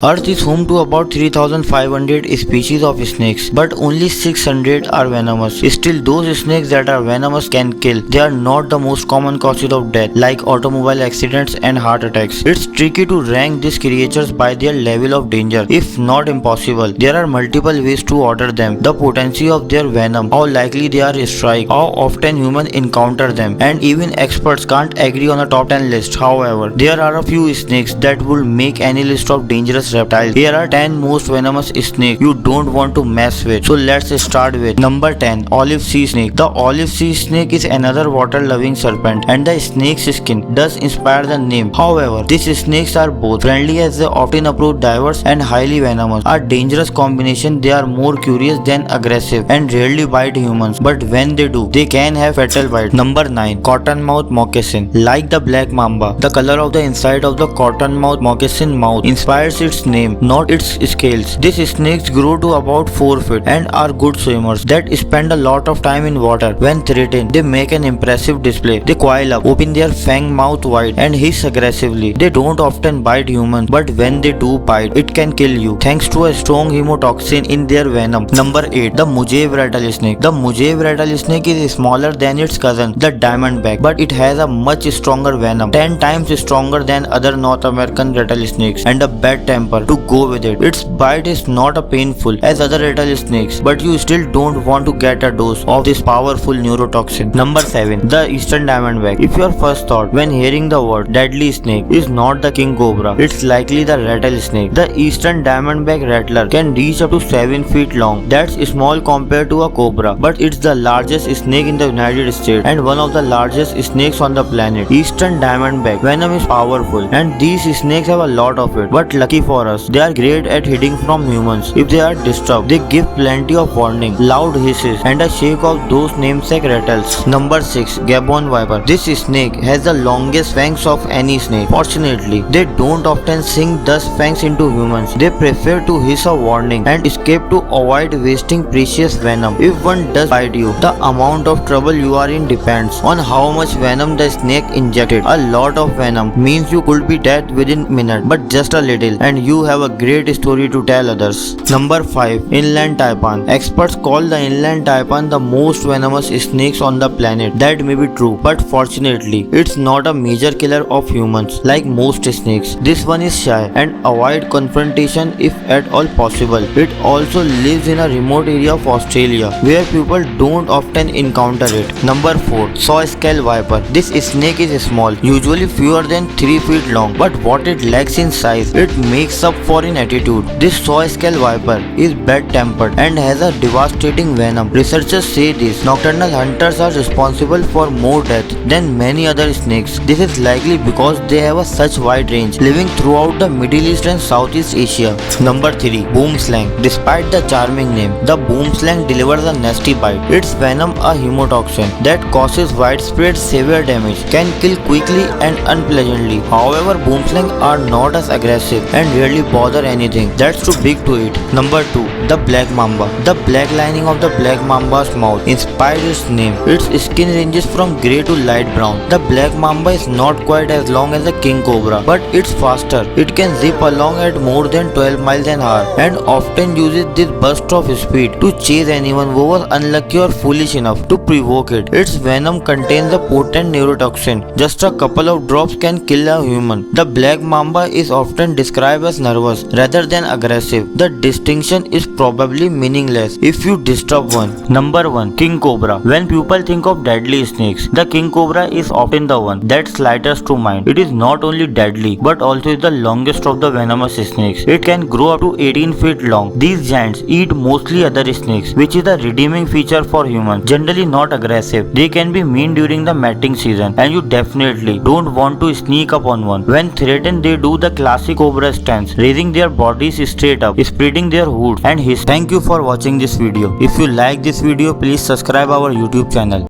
Earth is home to about 3,500 species of snakes, but only 600 are venomous. Still, those snakes that are venomous can kill. They are not the most common causes of death, like automobile accidents and heart attacks. It's tricky to rank these creatures by their level of danger, if not impossible. There are multiple ways to order them: the potency of their venom, how likely they are to strike, how often humans encounter them, and even experts can't agree on a top 10 list. However, there are a few snakes that will make any list of dangerous reptiles. Here are 10 most venomous snakes you don't want to mess with. So let's start with number 10, olive sea snake. The olive sea snake is another water-loving serpent, and the snake's skin does inspire the name. However, these snakes are both friendly as they often approach divers, and highly venomous. A dangerous combination. They are more curious than aggressive and rarely bite humans, but when they do, they can have fatal bites. Number 9, cottonmouth moccasin. Like the black mamba, the color of the inside of the cottonmouth moccasin mouth inspires its name, not its scales. These snakes grow to about 4 feet and are good swimmers that spend a lot of time in water. When threatened, they make an impressive display. They coil up, open their fang mouth wide, and hiss aggressively. They don't often bite humans, but when they do bite, it can kill you, thanks to a strong hemotoxin in their venom. Number 8, the Mujave rattlesnake. The Mujave rattlesnake is smaller than its cousin, the diamondback, but it has a much stronger venom, 10 times stronger than other North American rattlesnakes, and a bad temper to go with it. Its bite is not as painful as other rattlesnakes, but you still don't want to get a dose of this powerful neurotoxin. Number 7, the Eastern diamondback. If your first thought when hearing the word deadly snake is not the king cobra, it's likely the rattlesnake. The Eastern diamondback rattler can reach up to 7 feet long. That's small compared to a cobra, but it's the largest snake in the United States and one of the largest snakes on the planet. Eastern diamondback venom is powerful, and these snakes have a lot of it, but lucky for us, they are great at hiding from humans. If they are disturbed, they give plenty of warning, loud hisses, and a shake of those namesake rattles. Number 6, Gabon viper. This snake has the longest fangs of any snake. Fortunately, they don't often sink those fangs into humans. They prefer to hiss a warning and escape to avoid wasting precious venom. If one does bite you, the amount of trouble you are in depends on how much venom the snake injected. A lot of venom means you could be dead within minutes, but just a little, and you have a great story to tell others. Number 5, inland taipan. Experts call the inland taipan the most venomous snakes on the planet. That may be true, but fortunately, it's not a major killer of humans like most snakes. This one is shy and avoid confrontation if at all possible. It also lives in a remote area of Australia where people don't often encounter it. Number 4, saw scale viper. This snake is small, usually fewer than 3 feet long, but what it lacks in size, it makes up for in attitude. This saw scale viper is bad-tempered and has a devastating venom. Researchers say these nocturnal hunters are responsible for more deaths than many other snakes. This is likely because they have such wide range, living throughout the Middle East and Southeast Asia. Number 3, boomslang. Despite the charming name, the boomslang delivers a nasty bite. Its venom, a hemotoxin that causes widespread severe damage, can kill quickly and unpleasantly. However, boomslang are not as aggressive and rarely bother anything that's too big to eat. Number 2, the black mamba. The black lining of the black mamba's mouth inspired its name. Its skin ranges from grey to light brown. The black mamba is not quite as long as the king cobra, but it's faster. It can zip along at more than 12 miles an hour and often uses this burst of speed to chase anyone who was unlucky or foolish enough to provoke it. Its venom contains a potent neurotoxin. Just a couple of drops can kill a human. The black mamba is often described as nervous rather than aggressive. The distinction is probably meaningless if you disturb one. Number 1, king cobra. When people think of deadly snakes, the king cobra is often the one that's slightest to mind. It is not only deadly, but also is the longest of the venomous snakes. It can grow up to 18 feet long. These giants eat mostly other snakes, which is a redeeming feature for humans. Generally not aggressive, they can be mean during the mating season, and you definitely don't want to sneak up on one. When threatened, they do the classic cobra stance, raising their bodies straight up, spreading their hoods, and hiss. Thank you for watching this video. If you like this video, please subscribe our YouTube channel.